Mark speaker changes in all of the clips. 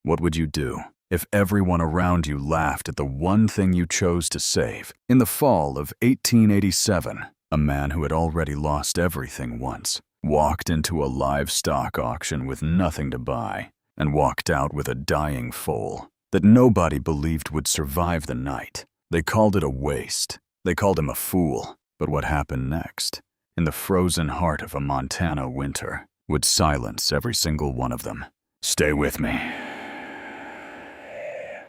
Speaker 1: What would you do if everyone around you laughed at the one thing you chose to save? In the fall of 1887, a man who had already lost everything once walked into a livestock auction with nothing to buy and walked out with a dying foal that nobody believed would survive the night. They called it a waste. They called him a fool. But what happened next, in the frozen heart of a Montana winter, would silence every single one of them. Stay with me.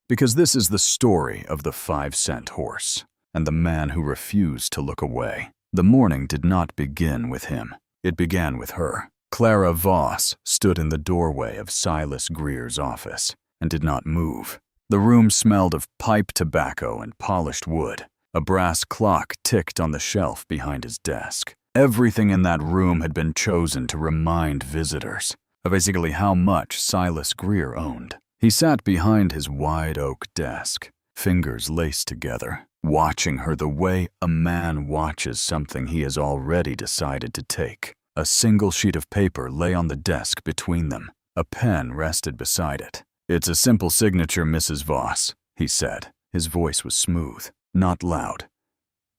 Speaker 1: Because this is the story of the 5-cent horse and the man who refused to look away. The morning did not begin with him. It began with her. Clara Voss stood in the doorway of Silas Greer's office and did not move. The room smelled of pipe tobacco and polished wood. A brass clock ticked on the shelf behind his desk. Everything in that room had been chosen to remind visitors of basically how much Silas Greer owned. He sat behind his wide oak desk, fingers laced together, watching her the way a man watches something he has already decided to take. A single sheet of paper lay on the desk between them. A pen rested beside it. "It's a simple signature, Mrs. Voss," he said. His voice was smooth, not loud.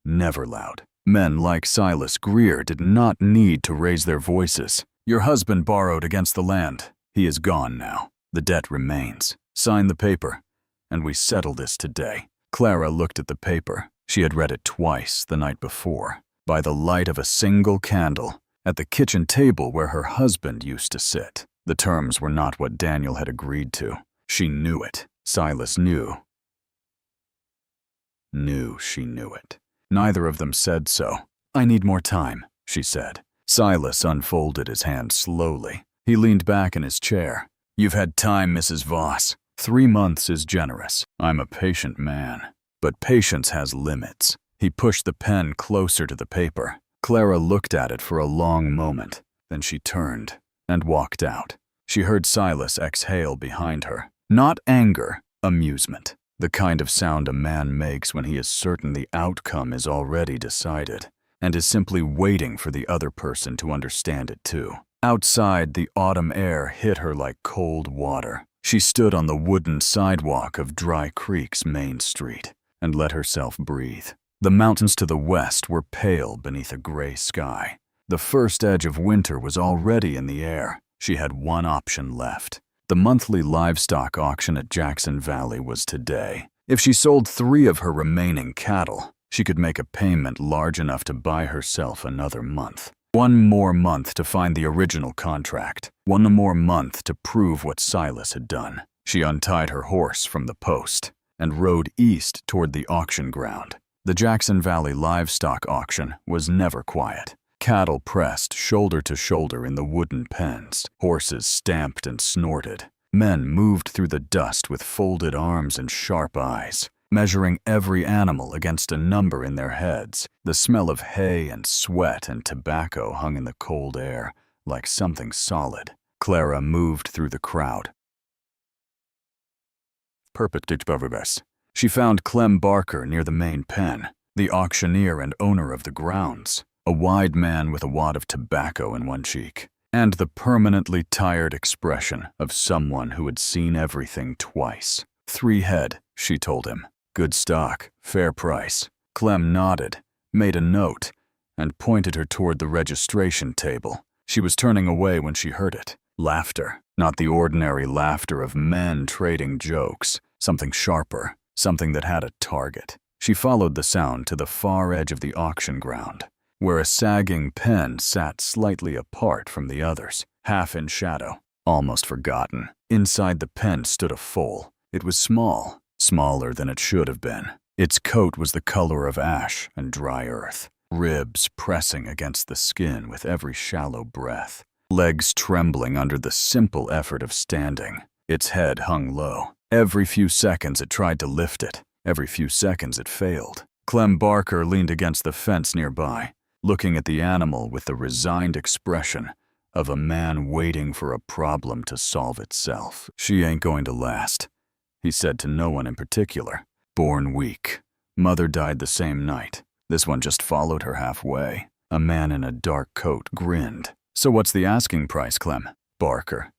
Speaker 1: Never loud. Men like Silas Greer did not need to raise their voices. "Your husband borrowed against the land. He is gone now. The debt remains. Sign the paper, and we settle this today." Clara looked at the paper. She had read it twice the night before, by the light of a single candle, at the kitchen table where her husband used to sit. The terms were not what Daniel had agreed to. She knew it. Silas knew. She knew it. Neither of them said so. "I need more time," she said. Silas unfolded his hand slowly. He leaned back in his chair. "You've had time, Mrs. Voss. 3 months is generous. I'm a patient man. But patience has limits." He pushed the pen closer to the paper. Clara looked at it for a long moment. Then she turned and walked out. She heard Silas exhale behind her. Not anger, amusement. The kind of sound a man makes when he is certain the outcome is already decided and is simply waiting for the other person to understand it too. Outside, the autumn air hit her like cold water. She stood on the wooden sidewalk of Dry Creek's main street and let herself breathe. The mountains to the west were pale beneath a gray sky. The first edge of winter was already in the air. She had one option left. The monthly livestock auction at Jackson Valley was today. If she sold 3 of her remaining cattle, she could make a payment large enough to buy herself another month. 1 more month to find the original contract. 1 more month to prove what Silas had done. She untied her horse from the post and rode east toward the auction ground. The Jackson Valley livestock auction was never quiet. Cattle pressed shoulder to shoulder in the wooden pens. Horses stamped and snorted. Men moved through the dust with folded arms and sharp eyes, measuring every animal against a number in their heads. The smell of hay and sweat and tobacco hung in the cold air like something solid. Clara moved through the crowd. She found Clem Barker near the main pen, the auctioneer and owner of the grounds, a wide man with a wad of tobacco in one cheek, and the permanently tired expression of someone who had seen everything twice. 3 head, she told him. Good stock, fair price. Clem nodded, made a note, and pointed her toward the registration table. She was turning away when she heard it. Laughter, not the ordinary laughter of men trading jokes, something sharper, something that had a target. She followed the sound to the far edge of the auction ground, where a sagging pen sat slightly apart from the others, half in shadow, almost forgotten. Inside the pen stood a foal. It was small, smaller than it should have been. Its coat was the color of ash and dry earth, ribs pressing against the skin with every shallow breath, legs trembling under the simple effort of standing. Its head hung low. Every few seconds it tried to lift it. Every few seconds it failed. Clem Barker leaned against the fence nearby, looking at the animal with the resigned expression of a man waiting for a problem to solve itself. She ain't going to last, he said to no one in particular. Born weak. Mother died the same night. This one just followed her halfway. A man in a dark coat grinned. So what's the asking price, Clem? Barker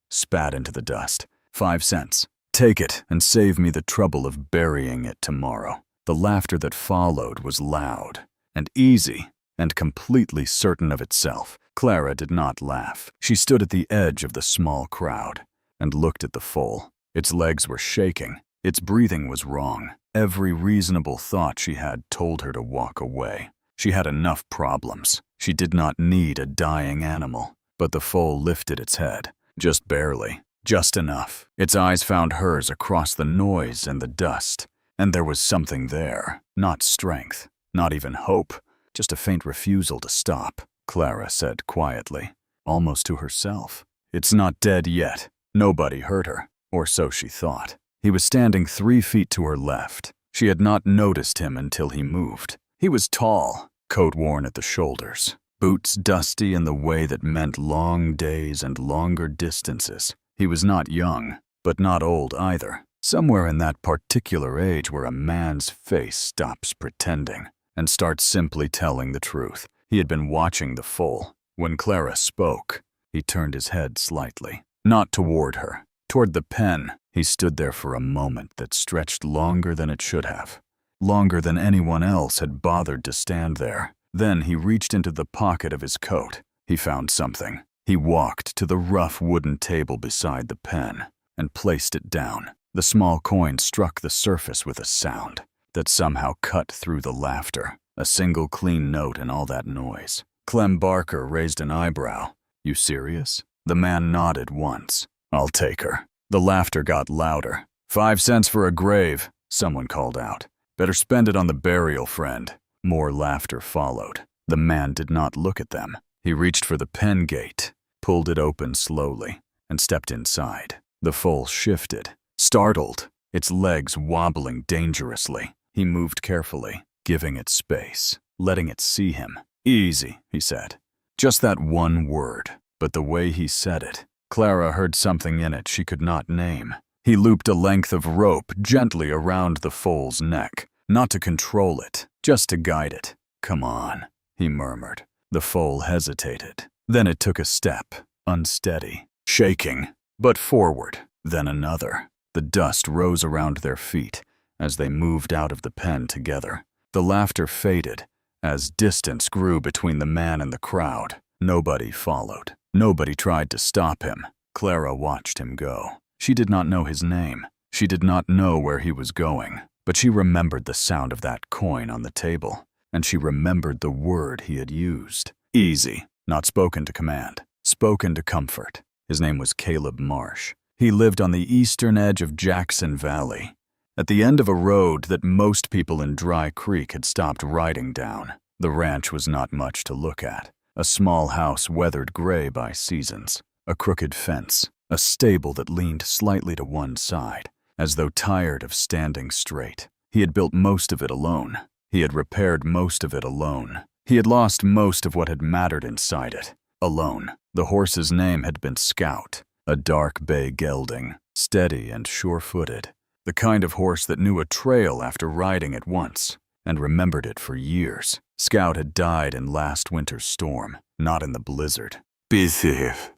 Speaker 1: spat into the dust. 5 cents. Take it and save me the trouble of burying it tomorrow. The laughter that followed was loud and easy and completely certain of itself. Clara did not laugh. She stood at the edge of the small crowd and looked at the foal. Its legs were shaking. Its breathing was wrong. Every reasonable thought she had told her to walk away. She had enough problems. She did not need a dying animal. But the foal lifted its head, just barely, just enough. Its eyes found hers across the noise and the dust, and there was something there. Not strength, not even hope, just a faint refusal to stop. Clara said quietly, almost to herself. It's not dead yet. Nobody hurt her, or so she thought. He was standing 3 feet to her left. She had not noticed him until he moved. He was tall, coat worn at the shoulders, boots dusty in the way that meant long days and longer distances. He was not young, but not old either. Somewhere in that particular age where a man's face stops pretending and starts simply telling the truth. He had been watching the foal. When Clara spoke, he turned his head slightly, not toward her, toward the pen. He stood there for a moment that stretched longer than it should have, longer than anyone else had bothered to stand there. Then he reached into the pocket of his coat. He found something. He walked to the rough wooden table beside the pen and placed it down. The small coin struck the surface with a sound that somehow cut through the laughter. A single clean note in all that noise. Clem Barker raised an eyebrow. You serious? The man nodded once. I'll take her. The laughter got louder. 5 cents for a grave, someone called out. Better spend it on the burial, friend. More laughter followed. The man did not look at them. He reached for the pen gate, pulled it open slowly, and stepped inside. The foal shifted, startled, its legs wobbling dangerously. He moved carefully, giving it space, letting it see him. Easy, he said. Just that one word, but the way he said it, Clara heard something in it she could not name. He looped a length of rope gently around the foal's neck, not to control it, just to guide it. Come on, he murmured. The foal hesitated. Then it took a step, unsteady, shaking, but forward, then another. The dust rose around their feet as they moved out of the pen together. The laughter faded as distance grew between the man and the crowd. Nobody followed. Nobody tried to stop him. Clara watched him go. She did not know his name. She did not know where he was going. But she remembered the sound of that coin on the table, and she remembered the word he had used. Easy, not spoken to command, spoken to comfort. His name was Caleb Marsh. He lived on the eastern edge of Jackson Valley, at the end of a road that most people in Dry Creek had stopped riding down. The ranch was not much to look at. A small house weathered gray by seasons, a crooked fence, a stable that leaned slightly to one side, as though tired of standing straight. He had built most of it alone. He had repaired most of it alone. He had lost most of what had mattered inside it, alone. The horse's name had been Scout, a dark bay gelding, steady and sure-footed, the kind of horse that knew a trail after riding it once, and remembered it for years. Scout had died in last winter's storm, not in the blizzard. Be safe.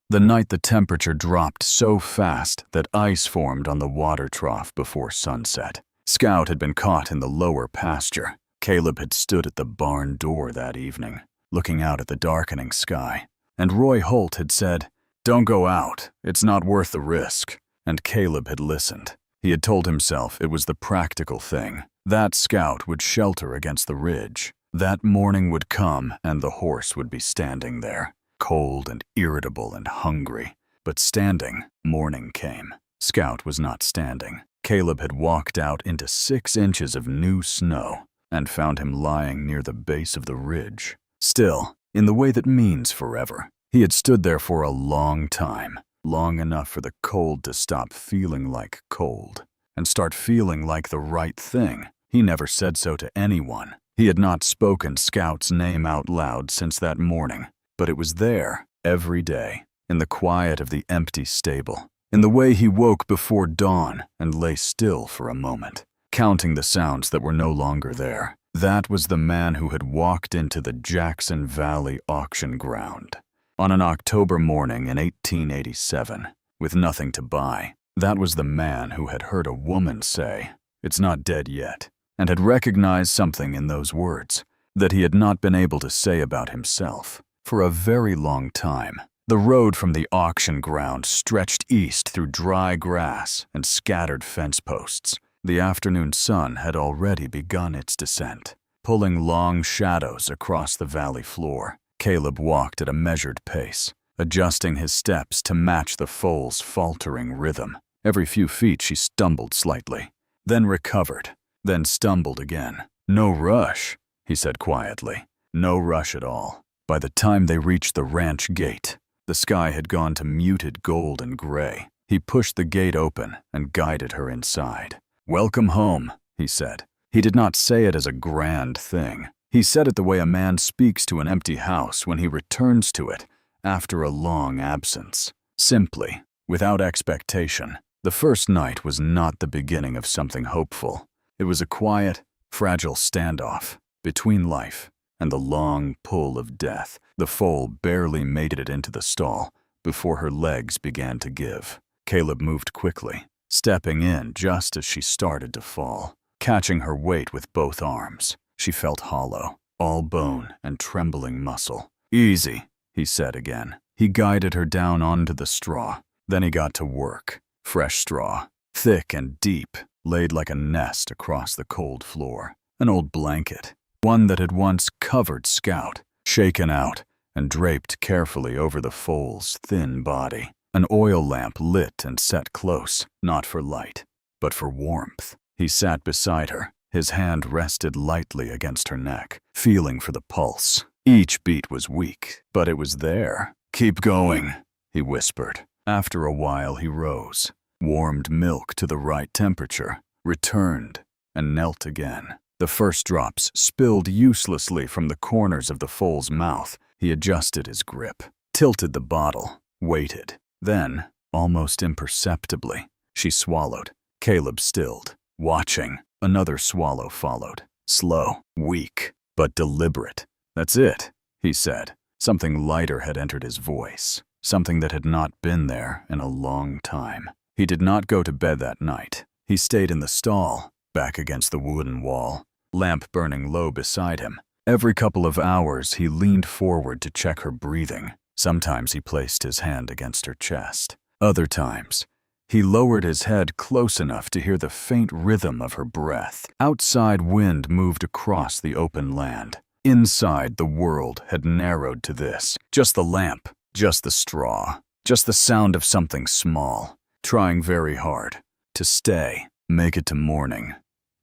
Speaker 1: The night the temperature dropped so fast that ice formed on the water trough before sunset. Scout had been caught in the lower pasture. Caleb had stood at the barn door that evening, looking out at the darkening sky. And Roy Holt had said, "Don't go out, it's not worth the risk." And Caleb had listened. He had told himself it was the practical thing. That Scout would shelter against the ridge. That morning would come and the horse would be standing there, cold and irritable and hungry. But standing, morning came. Scout was not standing. Caleb had walked out into 6 inches of new snow and found him lying near the base of the ridge. Still, in the way that means forever. He had stood there for a long time, long enough for the cold to stop feeling like cold and start feeling like the right thing. He never said so to anyone. He had not spoken Scout's name out loud since that morning, but it was there every day, in the quiet of the empty stable, in the way he woke before dawn and lay still for a moment, counting the sounds that were no longer there. That was the man who had walked into the Jackson Valley auction ground on an October morning in 1887, with nothing to buy. That was the man who had heard a woman say, "It's not dead yet," and had recognized something in those words that he had not been able to say about himself for a very long time. The road from the auction ground stretched east through dry grass and scattered fence posts. The afternoon sun had already begun its descent, pulling long shadows across the valley floor. Caleb walked at a measured pace, adjusting his steps to match the foal's faltering rhythm. Every few feet she stumbled slightly, then recovered, then stumbled again. "No rush," he said quietly. "No rush at all." By the time they reached the ranch gate, the sky had gone to muted gold and gray. He pushed the gate open and guided her inside. "Welcome home," he said. He did not say it as a grand thing. He said it the way a man speaks to an empty house when he returns to it after a long absence. Simply, without expectation. The first night was not the beginning of something hopeful. It was a quiet, fragile standoff between life and the long pull of death. The foal barely made it into the stall before her legs began to give. Caleb moved quickly, stepping in just as she started to fall, catching her weight with both arms. She felt hollow, all bone and trembling muscle. "Easy," he said again. He guided her down onto the straw. Then he got to work. Fresh straw, thick and deep, laid like a nest across the cold floor. An old blanket, one that had once covered Scout, shaken out and draped carefully over the foal's thin body. An oil lamp lit and set close, not for light, but for warmth. He sat beside her, his hand rested lightly against her neck, feeling for the pulse. Each beat was weak, but it was there. "Keep going," he whispered. After a while he rose, warmed milk to the right temperature, returned, and knelt again. The first drops spilled uselessly from the corners of the foal's mouth. He adjusted his grip, tilted the bottle, waited. Then, almost imperceptibly, she swallowed. Caleb stilled, watching. Another swallow followed, slow, weak, but deliberate. "That's it," he said. Something lighter had entered his voice, something that had not been there in a long time. He did not go to bed that night. He stayed in the stall, back against the wooden wall, lamp burning low beside him. Every couple of hours he leaned forward to check her breathing. Sometimes he placed his hand against her chest. Other times, he lowered his head close enough to hear the faint rhythm of her breath. Outside wind moved across the open land. Inside, the world had narrowed to this. Just the lamp, just the straw, just the sound of something small, trying very hard to stay, make it to morning,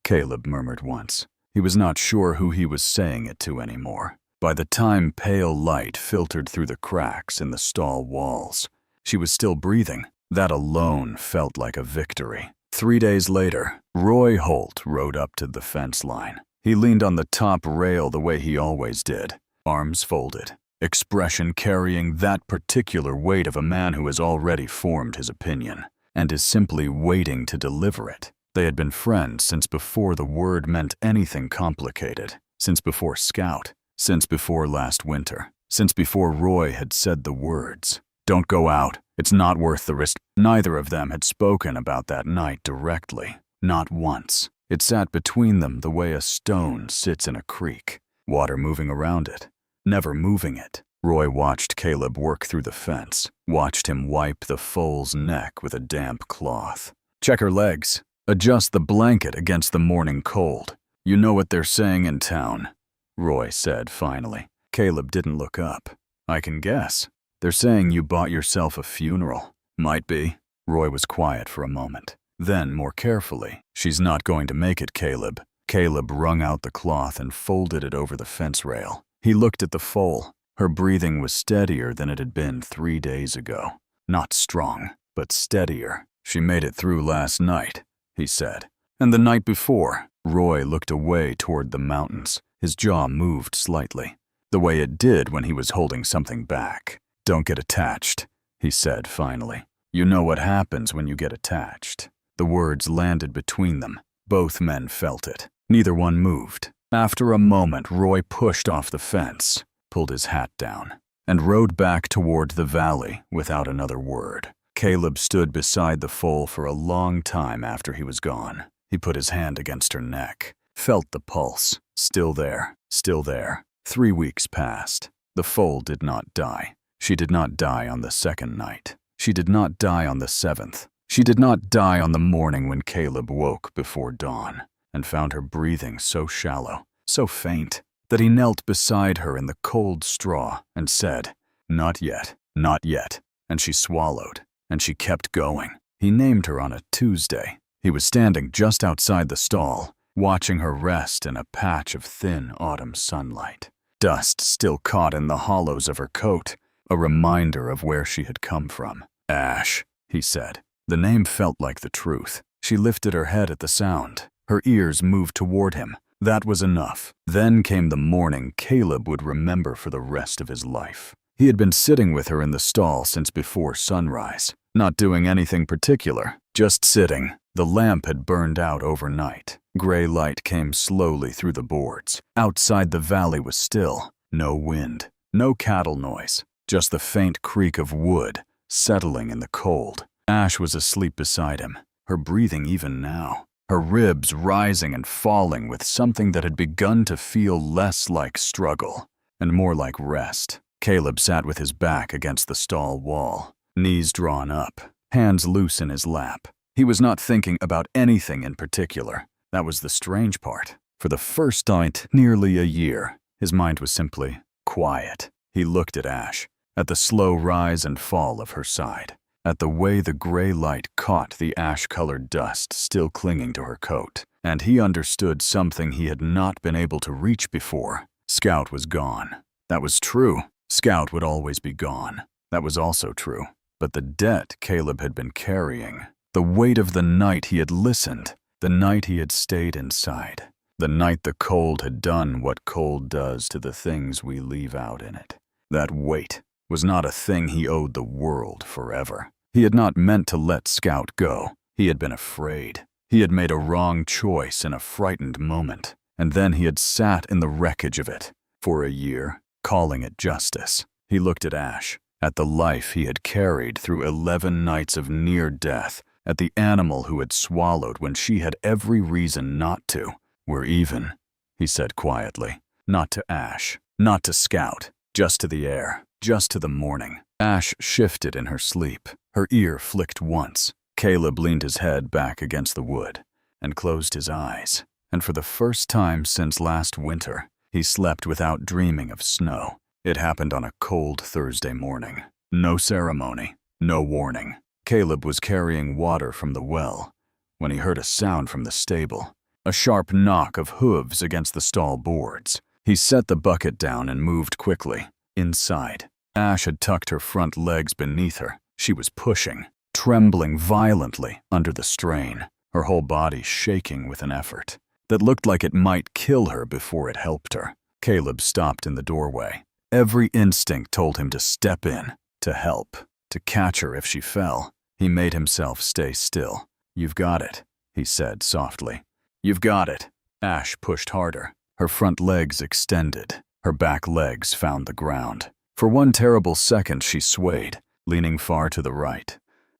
Speaker 1: Caleb murmured once. He was not sure who he was saying it to anymore. By the time pale light filtered through the cracks in the stall walls, she was still breathing. That alone felt like a victory. 3 days later, Roy Holt rode up to the fence line. He leaned on the top rail the way he always did, arms folded, expression carrying that particular weight of a man who has already formed his opinion and is simply waiting to deliver it. They had been friends since before the word meant anything complicated, since before Scout, since before last winter, since before Roy had said the words, "Don't go out, it's not worth the risk." Neither of them had spoken about that night directly, not once. It sat between them the way a stone sits in a creek, water moving around it, never moving it. Roy watched Caleb work through the fence, watched him wipe the foal's neck with a damp cloth. "Check her legs. Adjust the blanket against the morning cold. You know what they're saying in town," Roy said finally. Caleb didn't look up. "I can guess. They're saying you bought yourself a funeral." "Might be." Roy was quiet for a moment. Then, more carefully, "She's not going to make it, Caleb." Caleb wrung out the cloth and folded it over the fence rail. He looked at the foal. Her breathing was steadier than it had been 3 days ago. Not strong, but steadier. "She made it through last night," he said. "And the night before." Roy looked away toward the mountains. His jaw moved slightly, the way it did when he was holding something back. "Don't get attached," he said finally. "You know what happens when you get attached." The words landed between them. Both men felt it. Neither one moved. After a moment, Roy pushed off the fence, pulled his hat down, and rode back toward the valley without another word. Caleb stood beside the foal for a long time after he was gone. He put his hand against her neck, felt the pulse. Still there, still there. 3 weeks passed. The foal did not die. She did not die on the second night. She did not die on the 7th. She did not die on the morning when Caleb woke before dawn and found her breathing so shallow, so faint, that he knelt beside her in the cold straw and said, "Not yet, not yet." And she swallowed, and she kept going. He named her on a Tuesday. He was standing just outside the stall, watching her rest in a patch of thin autumn sunlight. Dust still caught in the hollows of her coat, a reminder of where she had come from. "Ash," he said. The name felt like the truth. She lifted her head at the sound. Her ears moved toward him. That was enough. Then came the morning Caleb would remember for the rest of his life. He had been sitting with her in the stall since before sunrise, not doing anything particular, just sitting. The lamp had burned out overnight. Gray light came slowly through the boards. Outside the valley was still. No wind, no cattle noise, just the faint creak of wood settling in the cold. Ash was asleep beside him, her breathing even now, her ribs rising and falling with something that had begun to feel less like struggle and more like rest. Caleb sat with his back against the stall wall, knees drawn up, hands loose in his lap. He was not thinking about anything in particular. That was the strange part. For the first time in nearly a year, his mind was simply quiet. He looked at Ash, at the slow rise and fall of her side, at the way the gray light caught the ash-colored dust still clinging to her coat, and he understood something he had not been able to reach before. Scout was gone. That was true. Scout would always be gone. That was also true. But the debt Caleb had been carrying, the weight of the night he had listened, the night he had stayed inside, the night the cold had done what cold does to the things we leave out in it. That weight was not a thing he owed the world forever. He had not meant to let Scout go. He had been afraid. He had made a wrong choice in a frightened moment, and then he had sat in the wreckage of it for a year, calling it justice. He looked at Ash, at the life he had carried through 11 nights of near death, at the animal who had swallowed when she had every reason not to. "We're even," he said quietly. Not to Ash, not to Scout, just to the air, just to the morning. Ash shifted in her sleep. Her ear flicked once. Caleb leaned his head back against the wood and closed his eyes. And for the first time since last winter, he slept without dreaming of snow. It happened on a cold Thursday morning. No ceremony, no warning. Caleb was carrying water from the well when he heard a sound from the stable, a sharp knock of hooves against the stall boards. He set the bucket down and moved quickly. Inside, Ash had tucked her front legs beneath her. She was pushing, trembling violently under the strain, her whole body shaking with an effort that looked like it might kill her before it helped her. Caleb stopped in the doorway. Every instinct told him to step in, to help, to catch her if she fell. He made himself stay still. "You've got it," he said softly. "You've got it." Ash pushed harder. Her front legs extended. Her back legs found the ground. For one terrible second she swayed, leaning far to the right,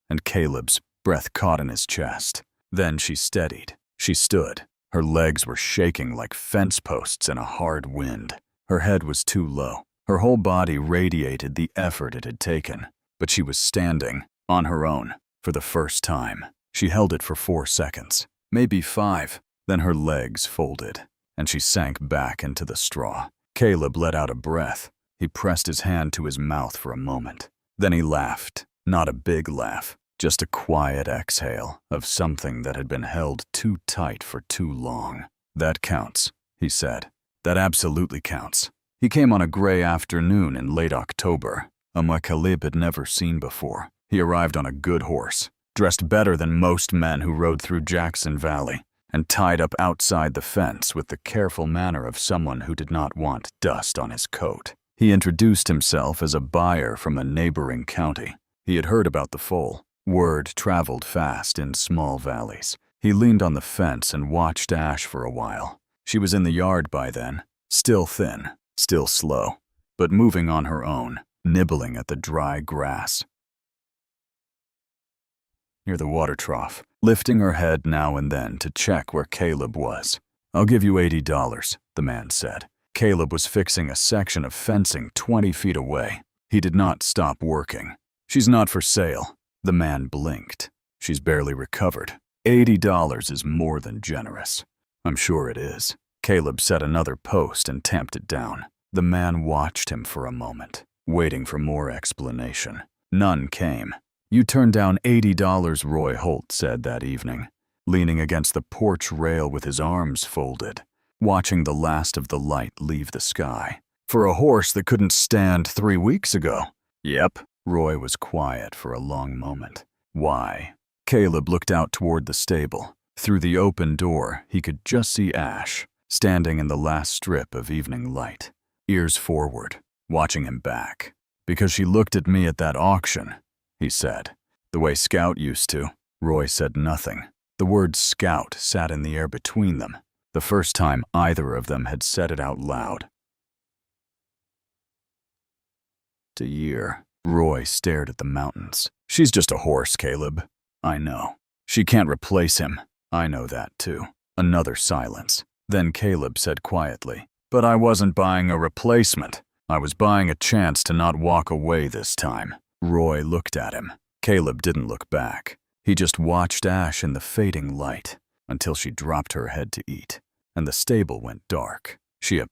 Speaker 1: and Caleb's breath caught in his chest. Then she steadied. She stood. Her legs were shaking like fence posts in a hard wind. Her head was too low. Her whole body radiated the effort it had taken. But she was standing, on her own, for the first time. She held it for 4 seconds, maybe 5. Then her legs folded, and she sank back into the straw. Caleb let out a breath. He pressed his hand to his mouth for a moment. Then he laughed. Not a big laugh, just a quiet exhale of something that had been held too tight for too long. "That counts," he said. "That absolutely counts." He came on a gray afternoon in late October, a Caleb had never seen before. He arrived on a good horse, dressed better than most men who rode through Jackson Valley, and tied up outside the fence with the careful manner of someone who did not want dust on his coat. He introduced himself as a buyer from a neighboring county. He had heard about the foal. Word traveled fast in small valleys. He leaned on the fence and watched Ash for a while. She was in the yard by then, still thin, still slow, but moving on her own, nibbling at the dry grass near the water trough, lifting her head now and then to check where Caleb was. "I'll give you $80, the man said. Caleb was fixing a section of fencing 20 feet away. He did not stop working. "She's not for sale." The man blinked. "She's barely recovered. $80 is more than generous." "I'm sure it is." Caleb set another post and tamped it down. The man watched him for a moment, waiting for more explanation. None came. "You turned down $80, Roy Holt said that evening, leaning against the porch rail with his arms folded, watching the last of the light leave the sky. "For a horse that couldn't stand 3 weeks ago." "Yep." Roy was quiet for a long moment. "Why?" Caleb looked out toward the stable. Through the open door, he could just see Ash, standing in the last strip of evening light, ears forward, watching him back. "Because she looked at me at that auction," he said. "The way Scout used to." Roy said nothing. The word Scout sat in the air between them, the first time either of them had said it out loud. "A year." Roy stared at the mountains. "She's just a horse, Caleb." "I know. She can't replace him." "I know that too." Another silence. Then Caleb said quietly, "But I wasn't buying a replacement. I was buying a chance to not walk away this time." Roy looked at him. Caleb didn't look back. He just watched Ash in the fading light until she dropped her head to eat, and the stable went dark. She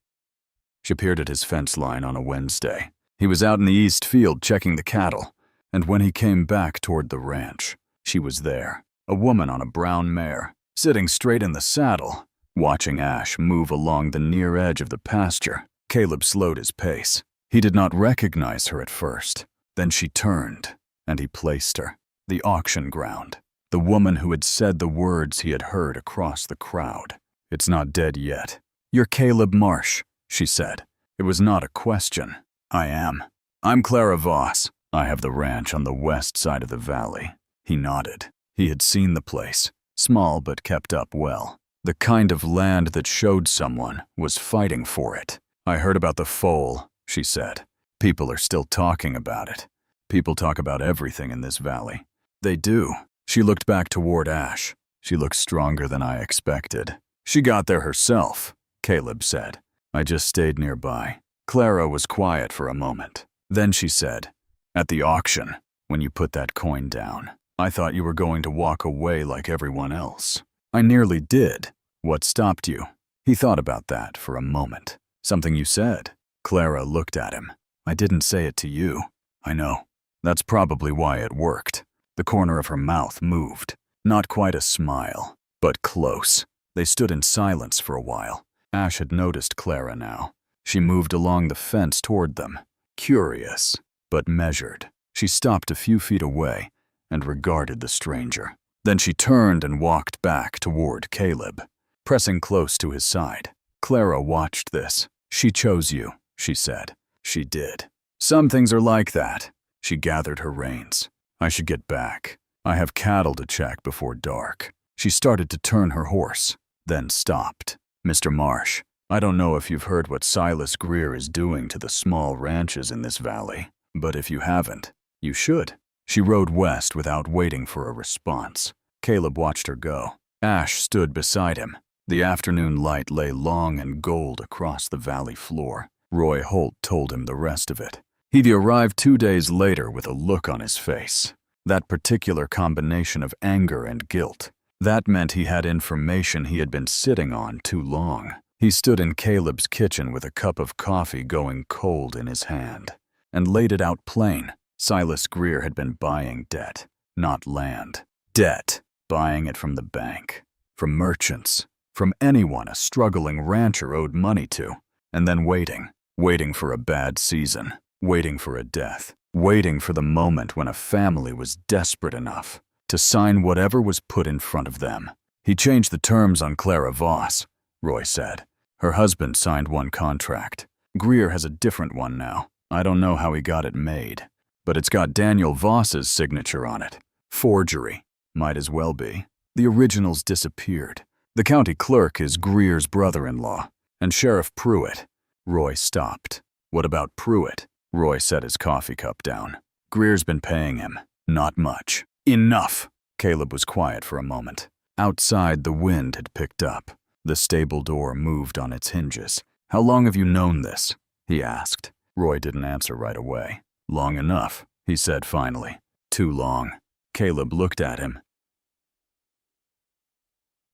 Speaker 1: appeared at his fence line on a Wednesday. He was out in the east field checking the cattle, and when he came back toward the ranch, she was there, a woman on a brown mare, sitting straight in the saddle, watching Ash move along the near edge of the pasture. Caleb slowed his pace. He did not recognize her at first. Then she turned, and he placed her. The auction ground. The woman who had said the words he had heard across the crowd. "It's not dead yet." "You're Caleb Marsh," she said. It was not a question. "I am. I'm Clara Voss. I have the ranch on the west side of the valley." He nodded. He had seen the place. Small but kept up well. The kind of land that showed someone was fighting for it. "I heard about the foal," she said. "People are still talking about it. People talk about everything in this valley." "They do." She looked back toward Ash. "She looks stronger than I expected." "She got there herself," Caleb said. "I just stayed nearby." Clara was quiet for a moment. Then she said, "At the auction, when you put that coin down, I thought you were going to walk away like everyone else." "I nearly did." "What stopped you?" He thought about that for a moment. "Something you said." Clara looked at him. "I didn't say it to you." "I know. That's probably why it worked." The corner of her mouth moved. Not quite a smile, but close. They stood in silence for a while. Ash had noticed Clara now. She moved along the fence toward them. Curious, but measured. She stopped a few feet away and regarded the stranger. Then she turned and walked back toward Caleb, pressing close to his side. Clara watched this. "She chose you," she said. "She did. Some things are like that." She gathered her reins. "I should get back. I have cattle to check before dark." She started to turn her horse, then stopped. "Mr. Marsh, I don't know if you've heard what Silas Greer is doing to the small ranches in this valley, but if you haven't, you should." She rode west without waiting for a response. Caleb watched her go. Ash stood beside him. The afternoon light lay long and gold across the valley floor. Roy Holt told him the rest of it. He'd arrived 2 days later with a look on his face. That particular combination of anger and guilt. That meant he had information he had been sitting on too long. He stood in Caleb's kitchen with a cup of coffee going cold in his hand, and laid it out plain. Silas Greer had been buying debt, not land. Debt, buying it from the bank, from merchants, from anyone a struggling rancher owed money to, and then waiting for a bad season, waiting for a death, waiting for the moment when a family was desperate enough to sign whatever was put in front of them. "He changed the terms on Clara Voss," Roy said. "Her husband signed one contract. Greer has a different one now. I don't know how he got it made, but it's got Daniel Voss's signature on it. Forgery. Might as well be. The originals disappeared. The county clerk is Greer's brother-in-law, and Sheriff Pruitt. Roy stopped. What about Pruitt? Roy set his coffee cup down. Greer's been paying him. Not much. Enough! Caleb was quiet for a moment. Outside, the wind had picked up. The stable door moved on its hinges. How long have you known this? He asked. Roy didn't answer right away. Long enough, he said finally. Too long. Caleb looked at him.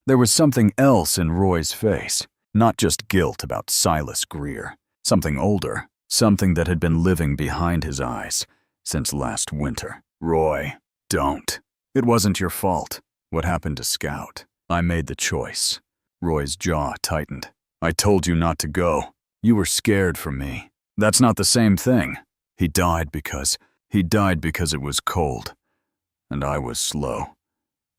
Speaker 1: There was something else in Roy's face, not just guilt about Silas Greer. Something older, something that had been living behind his eyes since last winter. Roy, don't. It wasn't your fault. What happened to Scout? I made the choice. Roy's jaw tightened. I told you not to go. You were scared for me. That's not the same thing. He died because it was cold. And I was slow.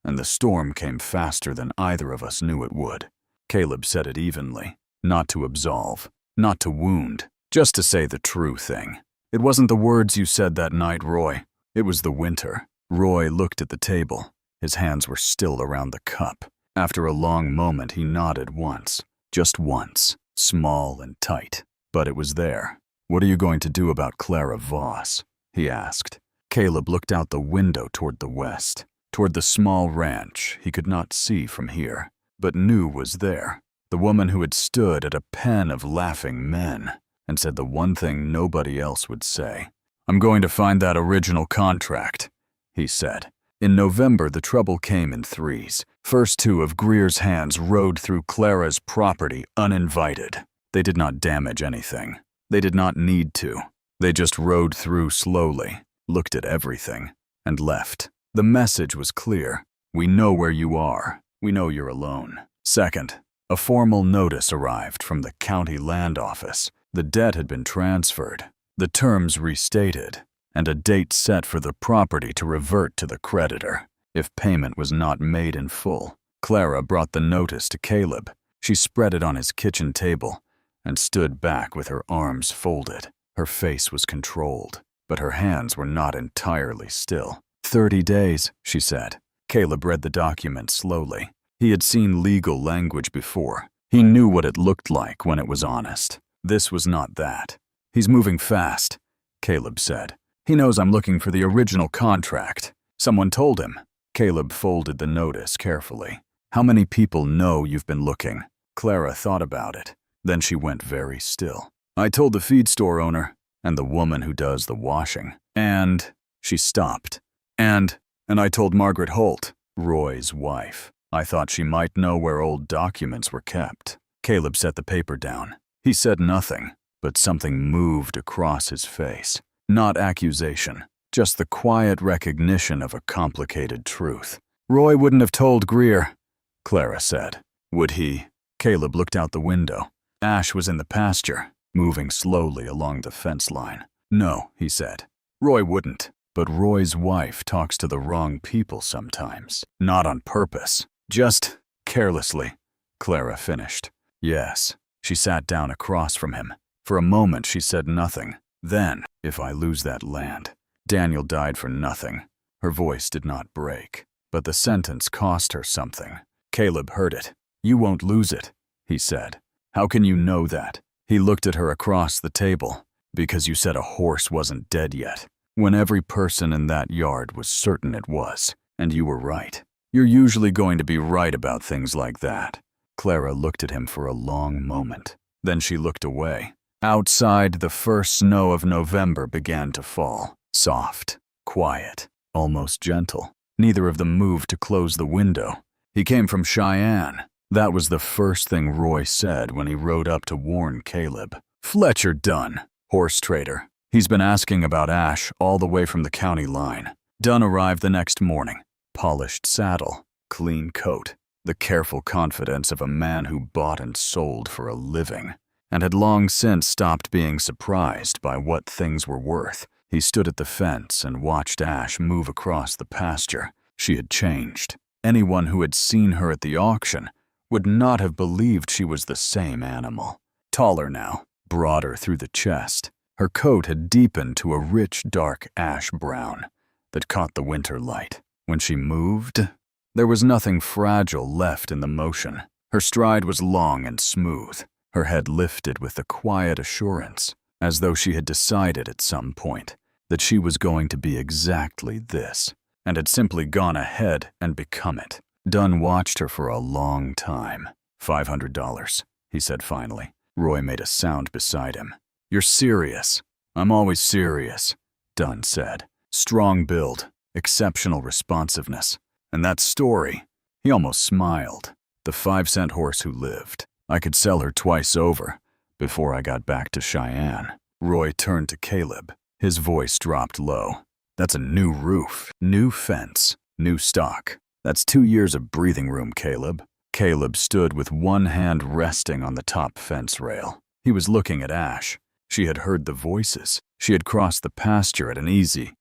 Speaker 1: And the storm came faster than either of us knew it would. Caleb said it evenly, not to absolve, not to wound, just to say the true thing. It wasn't the words you said that night, Roy. It was the winter. Roy looked at the table. His hands were still around the cup. After a long moment, he nodded once. Just once. Small and tight. But it was there. What are you going to do about Clara Voss? He asked. Caleb looked out the window toward the west, toward the small ranch he could not see from here, but knew was there. The woman who had stood at a pen of laughing men and said the one thing nobody else would say. I'm going to find that original contract, he said. In November, the trouble came in threes. First two of Greer's hands rode through Clara's property uninvited. They did not damage anything. They did not need to. They just rode through slowly, looked at everything, and left. The message was clear. We know where you are. We know you're alone. Second, a formal notice arrived from the county land office. The debt had been transferred, the terms restated, and a date set for the property to revert to the creditor if payment was not made in full. Clara brought the notice to Caleb. She spread it on his kitchen table and stood back with her arms folded. Her face was controlled, but her hands were not entirely still. 30 days, she said. Caleb read the document slowly. He had seen legal language before. He knew what it looked like when it was honest. This was not that. He's moving fast, Caleb said. He knows I'm looking for the original contract. Someone told him. Caleb folded the notice carefully. How many people know you've been looking? Clara thought about it. Then she went very still. I told the feed store owner and the woman who does the washing. And she stopped. And I told Margaret Holt, Roy's wife. I thought she might know where old documents were kept. Caleb set the paper down. He said nothing, but something moved across his face. Not accusation, just the quiet recognition of a complicated truth. Roy wouldn't have told Greer, Clara said. Would he? Caleb looked out the window. Ash was in the pasture, moving slowly along the fence line. No, he said. Roy wouldn't. But Roy's wife talks to the wrong people sometimes. Not on purpose. Just carelessly, Clara finished. Yes. She sat down across from him. For a moment she said nothing. Then, if I lose that land, Daniel died for nothing. Her voice did not break, but the sentence cost her something. Caleb heard it. You won't lose it, he said. How can you know that? He looked at her across the table. Because you said a horse wasn't dead yet. When every person in that yard was certain it was, and you were right. You're usually going to be right about things like that. Clara looked at him for a long moment. Then she looked away. Outside, the first snow of November began to fall. Soft, quiet, almost gentle. Neither of them moved to close the window. He came from Cheyenne. That was the first thing Roy said when he rode up to warn Caleb. Fletcher Dunn, horse trader. He's been asking about Ash all the way from the county line. Dunn arrived the next morning. Polished saddle, clean coat, the careful confidence of a man who bought and sold for a living, and had long since stopped being surprised by what things were worth. He stood at the fence and watched Ash move across the pasture. She had changed. Anyone who had seen her at the auction would not have believed she was the same animal. Taller now, broader through the chest. Her coat had deepened to a rich, dark ash brown that caught the winter light. When she moved, There was nothing fragile left in the motion. Her stride was long and smooth, her head lifted with a quiet assurance, as though she had decided at some point that she was going to be exactly this, and had simply gone ahead and become it. Dunn watched her for a long time. $500, he said finally. Roy made a sound beside him. You're serious. I'm always serious, Dunn said. Strong build, exceptional responsiveness. And that story, he almost smiled. The 5-cent horse who lived. I could sell her twice over before I got back to Cheyenne. Roy turned to Caleb. His voice dropped low. That's a new roof, new fence, new stock. That's 2 years of breathing room, Caleb. Caleb stood with one hand resting on the top fence rail. He was looking at Ash. She had heard the voices. She had crossed the pasture at an easy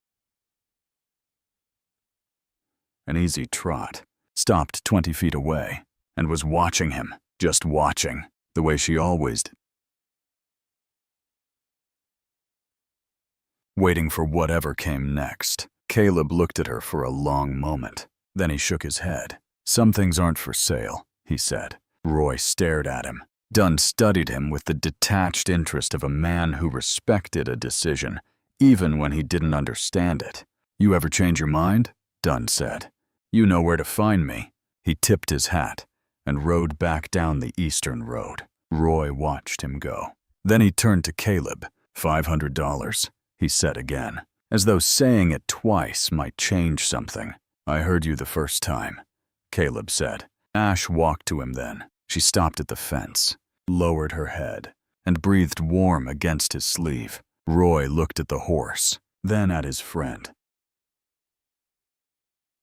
Speaker 1: trot, stopped 20 feet away, and was watching him, just watching, the way she always did. Waiting for whatever came next. Caleb looked at her for a long moment. Then he shook his head. Some things aren't for sale, he said. Roy stared at him. Dunn studied him with the detached interest of a man who respected a decision, even when he didn't understand it. You ever change your mind? Dunn said. You know where to find me. He tipped his hat and rode back down the eastern road. Roy watched him go. Then he turned to Caleb. $500, he said again, as though saying it twice might change something. I heard you the first time, Caleb said. Ash walked to him then. She stopped at the fence, lowered her head, and breathed warm against his sleeve. Roy looked at the horse, then at his friend.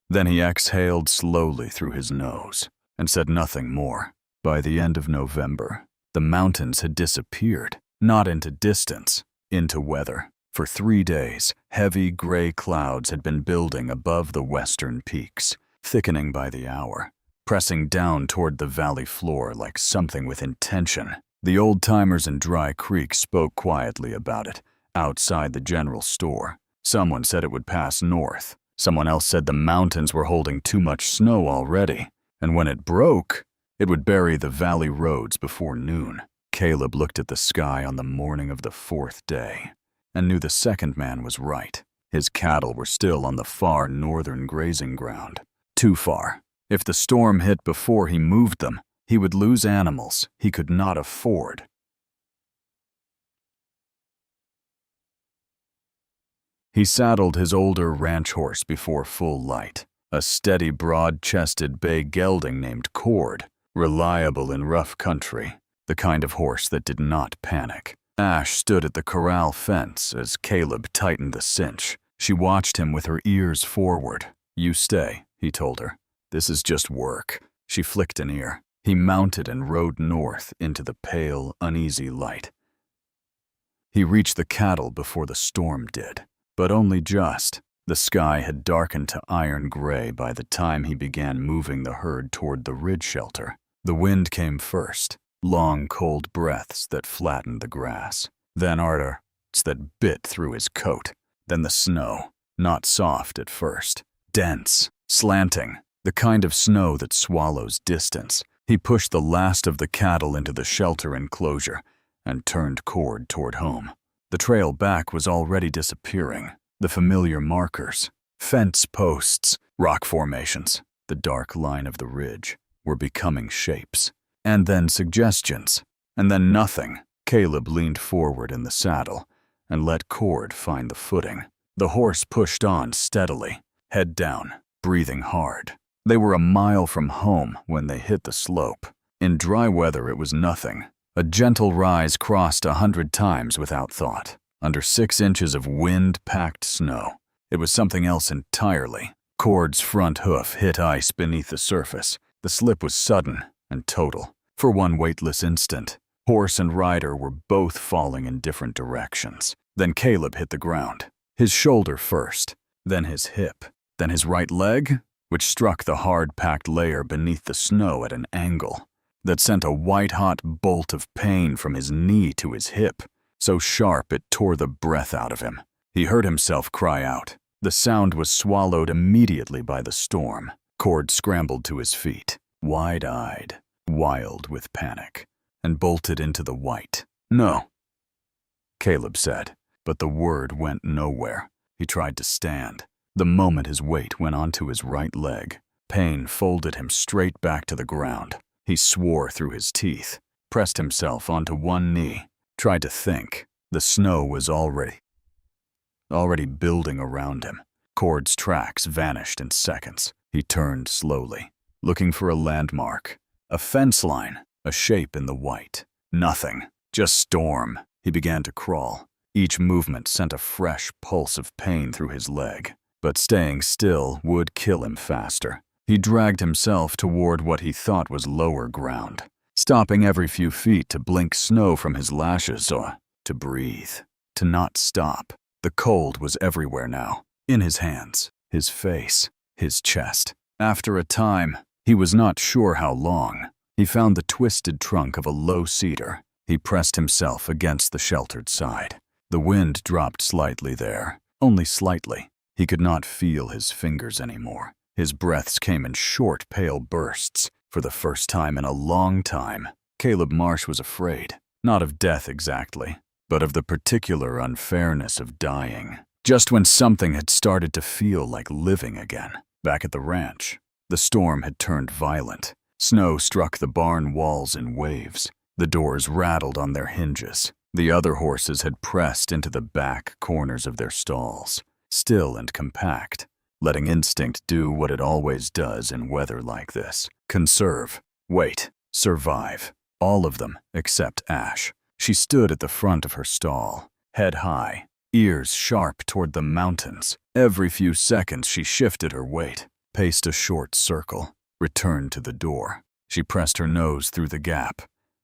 Speaker 1: Then he exhaled slowly through his nose and said nothing more. By the end of November, the mountains had disappeared, not into distance, into weather. For 3 days, heavy gray clouds had been building above the western peaks, thickening by the hour, pressing down toward the valley floor like something with intention. The old-timers in Dry Creek spoke quietly about it, outside the general store. Someone said it would pass north. Someone else said the mountains were holding too much snow already, and when it broke, it would bury the valley roads before noon. Caleb looked at the sky on the morning of the 4th day and knew the second man was right. His cattle were still on the far northern grazing ground. Too far. If the storm hit before he moved them, he would lose animals he could not afford. He saddled his older ranch horse before full light, a steady, broad-chested bay gelding named Cord, reliable in rough country, the kind of horse that did not panic. Ash stood at the corral fence as Caleb tightened the cinch. She watched him with her ears forward. You stay, he told her. This is just work. She flicked an ear. He mounted and rode north into the pale, uneasy light. He reached the cattle before the storm did. But only just. The sky had darkened to iron gray by the time he began moving the herd toward the ridge shelter. The wind came first, long cold breaths that flattened the grass. Then ardors that bit through his coat. Then the snow, not soft at first, dense, slanting, the kind of snow that swallows distance. He pushed the last of the cattle into the shelter enclosure and turned Cord toward home. The trail back was already disappearing. The familiar markers, fence posts, rock formations, the dark line of the ridge, were becoming shapes. And then suggestions. And then nothing. Caleb leaned forward in the saddle and let Cord find the footing. The horse pushed on steadily, head down, breathing hard. They were a mile from home when they hit the slope. In dry weather it was nothing. A gentle rise crossed 100 times without thought. Under 6 inches of wind-packed snow. It was something else entirely. Cord's front hoof hit ice beneath the surface. The slip was sudden and total. For one weightless instant, horse and rider were both falling in different directions. Then Caleb hit the ground. His shoulder first, then his hip, then his right leg, which struck the hard-packed layer beneath the snow at an angle that sent a white-hot bolt of pain from his knee to his hip, so sharp it tore the breath out of him. He heard himself cry out. The sound was swallowed immediately by the storm. Cord scrambled to his feet, wide-eyed, wild with panic, and bolted into the white. "No," Caleb said, but the word went nowhere. He tried to stand. The moment his weight went onto his right leg, pain folded him straight back to the ground. He swore through his teeth, pressed himself onto one knee, tried to think. The snow was already building around him. Cord's tracks vanished in seconds. He turned slowly, looking for a landmark, a fence line, a shape in the white. Nothing, just storm. He began to crawl. Each movement sent a fresh pulse of pain through his leg, but staying still would kill him faster. He dragged himself toward what he thought was lower ground, stopping every few feet to blink snow from his lashes or to breathe, to not stop. The cold was everywhere now, in his hands, his face, his chest. After a time, he was not sure how long, he found the twisted trunk of a low cedar. He pressed himself against the sheltered side. The wind dropped slightly there, only slightly. He could not feel his fingers anymore. His breaths came in short, pale bursts. For the first time in a long time, Caleb Marsh was afraid, not of death exactly, but of the particular unfairness of dying. Just when something had started to feel like living again. Back at the ranch, the storm had turned violent. Snow struck the barn walls in waves. The doors rattled on their hinges. The other horses had pressed into the back corners of their stalls, still and compact, letting instinct do what it always does in weather like this. Conserve, wait, survive. All of them except Ash. She stood at the front of her stall, head high, ears sharp toward the mountains. Every few seconds she shifted her weight, paced a short circle, returned to the door. She pressed her nose through the gap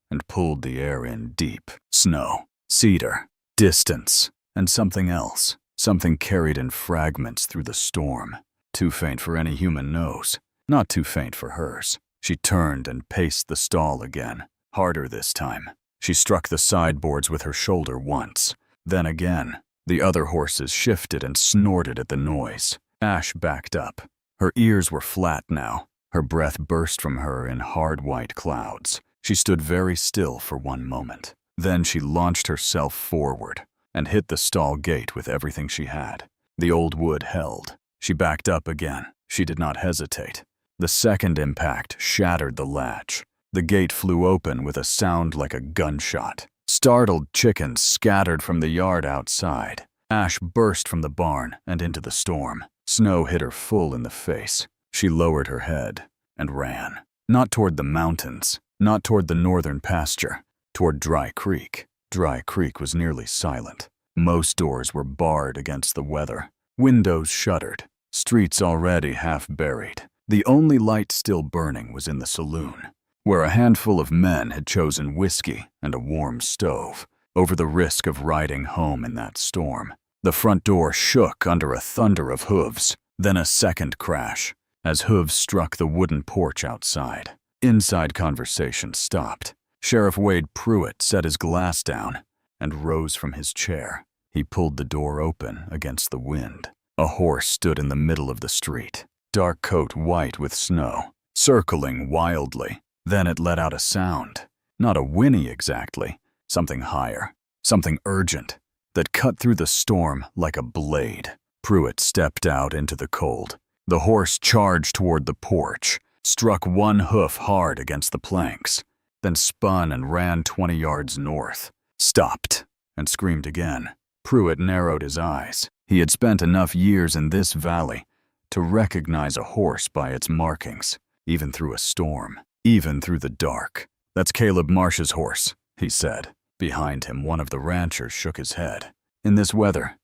Speaker 1: and pulled the air in deep. Snow, cedar, distance, and something else. Something carried in fragments through the storm. Too faint for any human nose, not too faint for hers. She turned and paced the stall again, harder this time. She struck the sideboards with her shoulder once, then again. The other horses shifted and snorted at the noise. Ash backed up. Her ears were flat now. Her breath burst from her in hard white clouds. She stood very still for one moment. Then she launched herself forward and hit the stall gate with everything she had. The old wood held. She backed up again. She did not hesitate. The second impact shattered the latch. The gate flew open with a sound like a gunshot. Startled chickens scattered from the yard outside. Ash burst from the barn and into the storm. Snow hit her full in the face. She lowered her head and ran. Not toward the mountains, not toward the northern pasture, toward Dry Creek. Dry Creek was nearly silent. Most doors were barred against the weather. Windows shuttered. Streets already half buried. The only light still burning was in the saloon, where a handful of men had chosen whiskey and a warm stove over the risk of riding home in that storm. The front door shook under a thunder of hooves, then a second crash as hooves struck the wooden porch outside. Inside conversation stopped. Sheriff Wade Pruitt set his glass down and rose from his chair. He pulled the door open against the wind. A horse stood in the middle of the street, dark coat white with snow, circling wildly. Then it let out a sound, not a whinny exactly, something higher, something urgent, that cut through the storm like a blade. Pruitt stepped out into the cold. The horse charged toward the porch, struck one hoof hard against the planks, then spun and ran 20 yards north, stopped, and screamed again. Pruitt narrowed his eyes. He had spent enough years in this valley to recognize a horse by its markings, even through a storm, even through the dark. "That's Caleb Marsh's horse," he said. Behind him, one of the ranchers shook his head. "In this weather,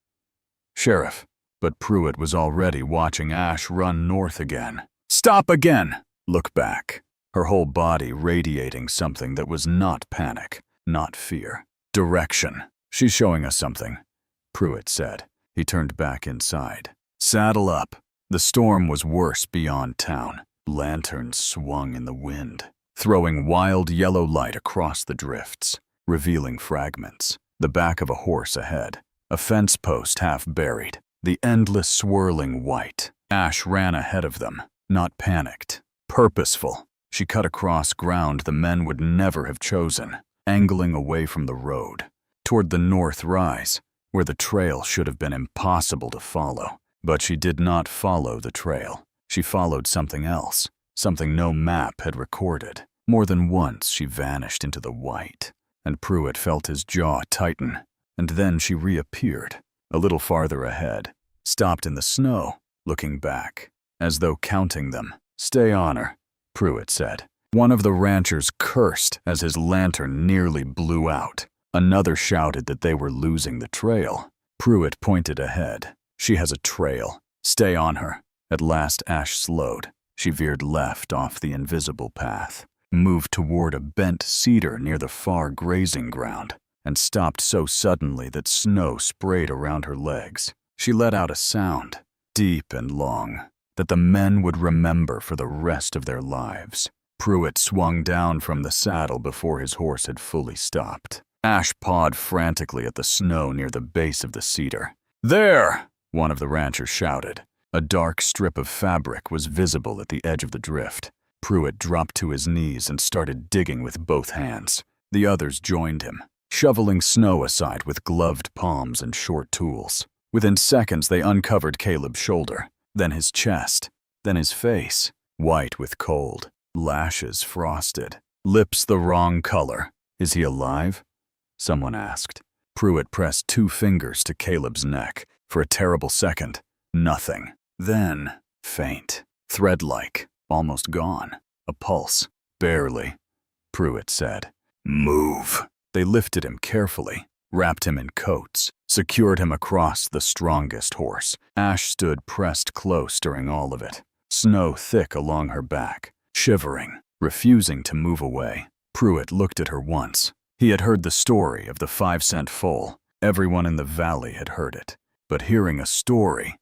Speaker 1: Sheriff." But Pruitt was already watching Ash run north again. "Stop again! Look back." Her whole body radiating something that was not panic, not fear. Direction. "She's showing us something," Pruitt said. He turned back inside. "Saddle up." The storm was worse beyond town. Lanterns swung in the wind, throwing wild yellow light across the drifts, revealing fragments. The back of a horse ahead, a fence post half buried, the endless swirling white. Ash ran ahead of them, not panicked, purposeful. She cut across ground the men would never have chosen, angling away from the road, toward the north rise, where the trail should have been impossible to follow. But she did not follow the trail. She followed something else, something no map had recorded. More than once she vanished into the white, and Pruitt felt his jaw tighten, and then she reappeared, a little farther ahead, stopped in the snow, looking back, as though counting them. "Stay on her," Pruitt said. One of the ranchers cursed as his lantern nearly blew out. Another shouted that they were losing the trail. Pruitt pointed ahead. "She has a trail. Stay on her." At last Ash slowed. She veered left off the invisible path, moved toward a bent cedar near the far grazing ground, and stopped so suddenly that snow sprayed around her legs. She let out a sound, deep and long, that the men would remember for the rest of their lives. Pruitt swung down from the saddle before his horse had fully stopped. Ash pawed frantically at the snow near the base of the cedar. "There!" one of the ranchers shouted. A dark strip of fabric was visible at the edge of the drift. Pruitt dropped to his knees and started digging with both hands. The others joined him, shoveling snow aside with gloved palms and short tools. Within seconds, they uncovered Caleb's shoulder, then his chest, then his face, white with cold, lashes frosted, lips the wrong color. "Is he alive?" someone asked. Pruitt pressed 2 fingers to Caleb's neck. For a terrible second, nothing. Then, faint, thread-like, almost gone. A pulse. "Barely," Pruitt said. "Move." They lifted him carefully, wrapped him in coats, secured him across the strongest horse. Ash stood pressed close during all of it, snow thick along her back, shivering, refusing to move away. Pruitt looked at her once. He had heard the story of the 5-cent foal. Everyone in the valley had heard it. But hearing a story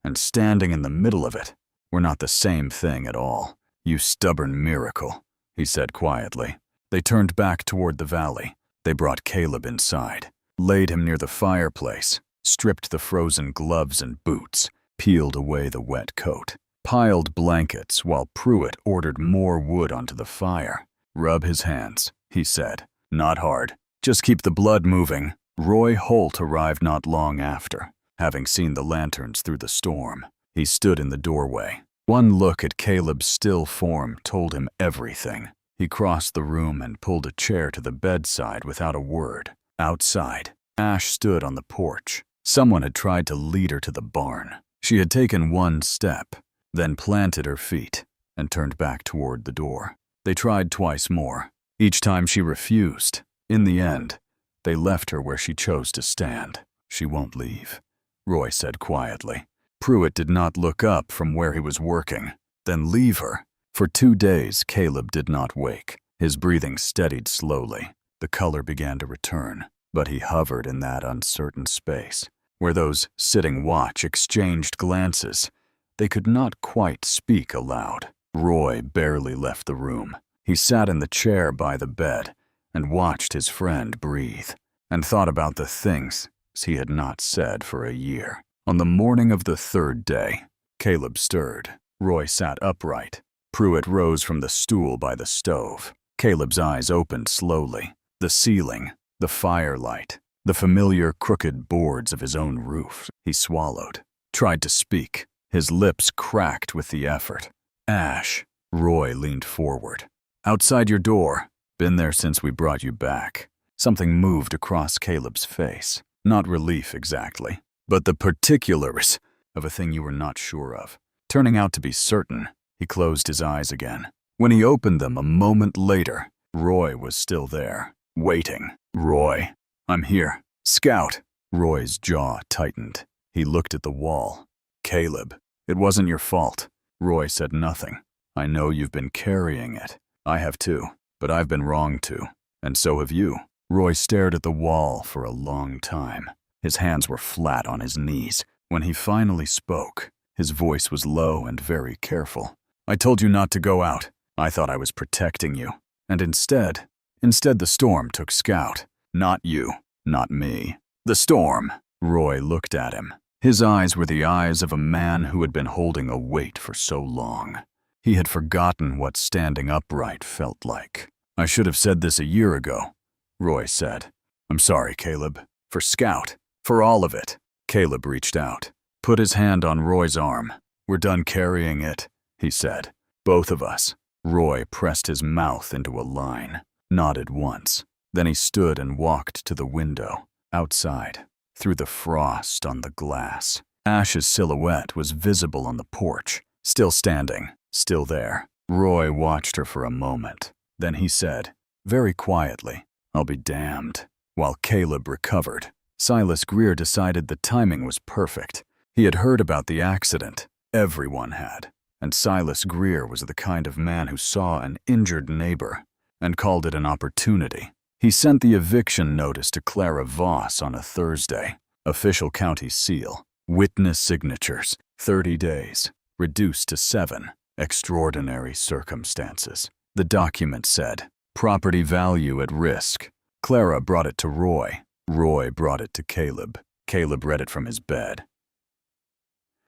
Speaker 1: and standing in the middle of it were not the same thing at all. "You stubborn miracle," he said quietly. They turned back toward the valley. They brought Caleb inside, laid him near the fireplace, stripped the frozen gloves and boots, peeled away the wet coat, piled blankets while Pruitt ordered more wood onto the fire. "Rub his hands," he said. "Not hard. Just keep the blood moving." Roy Holt arrived not long after, having seen the lanterns through the storm. He stood in the doorway. One look at Caleb's still form told him everything. He crossed the room and pulled a chair to the bedside without a word. Outside, Ash stood on the porch. Someone had tried to lead her to the barn. She had taken 1 step, then planted her feet and turned back toward the door. They tried twice more. Each time she refused. In the end, they left her where she chose to stand. "She won't leave," Roy said quietly. Pruitt did not look up from where he was working. "Then leave her." For 2 days, Caleb did not wake. His breathing steadied slowly. The color began to return, but he hovered in that uncertain space, where those sitting watch exchanged glances. They could not quite speak aloud. Roy barely left the room. He sat in the chair by the bed and watched his friend breathe, and thought about the things he had not said for a year. On the morning of the 3rd day, Caleb stirred. Roy sat upright. Pruitt rose from the stool by the stove. Caleb's eyes opened slowly. The ceiling, the firelight, the familiar crooked boards of his own roof. He swallowed, tried to speak. His lips cracked with the effort. "Ash." Roy leaned forward. "Outside your door. Been there since we brought you back." Something moved across Caleb's face. Not relief exactly, but the particulars of a thing you were not sure of, turning out to be certain. He closed his eyes again. When he opened them a moment later, Roy was still there, waiting. "Roy, I'm here." "Scout." Roy's jaw tightened. He looked at the wall. "Caleb, it wasn't your fault." Roy said nothing. "I know you've been carrying it. I have too, but I've been wrong too. And so have you." Roy stared at the wall for a long time. His hands were flat on his knees. When he finally spoke, his voice was low and very careful. "I told you not to go out. I thought I was protecting you. And instead the storm took Scout. Not you, not me. The storm." Roy looked at him. His eyes were the eyes of a man who had been holding a weight for so long. He had forgotten what standing upright felt like. "I should have said this a year ago," Roy said. "I'm sorry, Caleb. For Scout. For all of it." Caleb reached out, put his hand on Roy's arm. "We're done carrying it," he said. "Both of us." Roy pressed his mouth into a line, nodded once. Then he stood and walked to the window, outside, through the frost on the glass. Ash's silhouette was visible on the porch, still standing, still there. Roy watched her for a moment. Then he said, very quietly, "I'll be damned." While Caleb recovered, Silas Greer decided the timing was perfect. He had heard about the accident. Everyone had. And Silas Greer was the kind of man who saw an injured neighbor and called it an opportunity. He sent the eviction notice to Clara Voss on a Thursday. Official county seal. Witness signatures. 30 days. Reduced to 7. Extraordinary circumstances. The document said, "Property value at risk." Clara brought it to Roy. Roy brought it to Caleb. Caleb read it from his bed.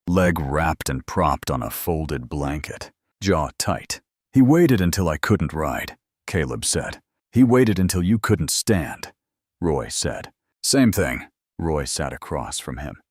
Speaker 1: Leg wrapped and propped on a folded blanket. Jaw tight. "He waited until I couldn't ride," Caleb said. "He waited until you couldn't stand," Roy said. "Same thing." Roy sat across from him.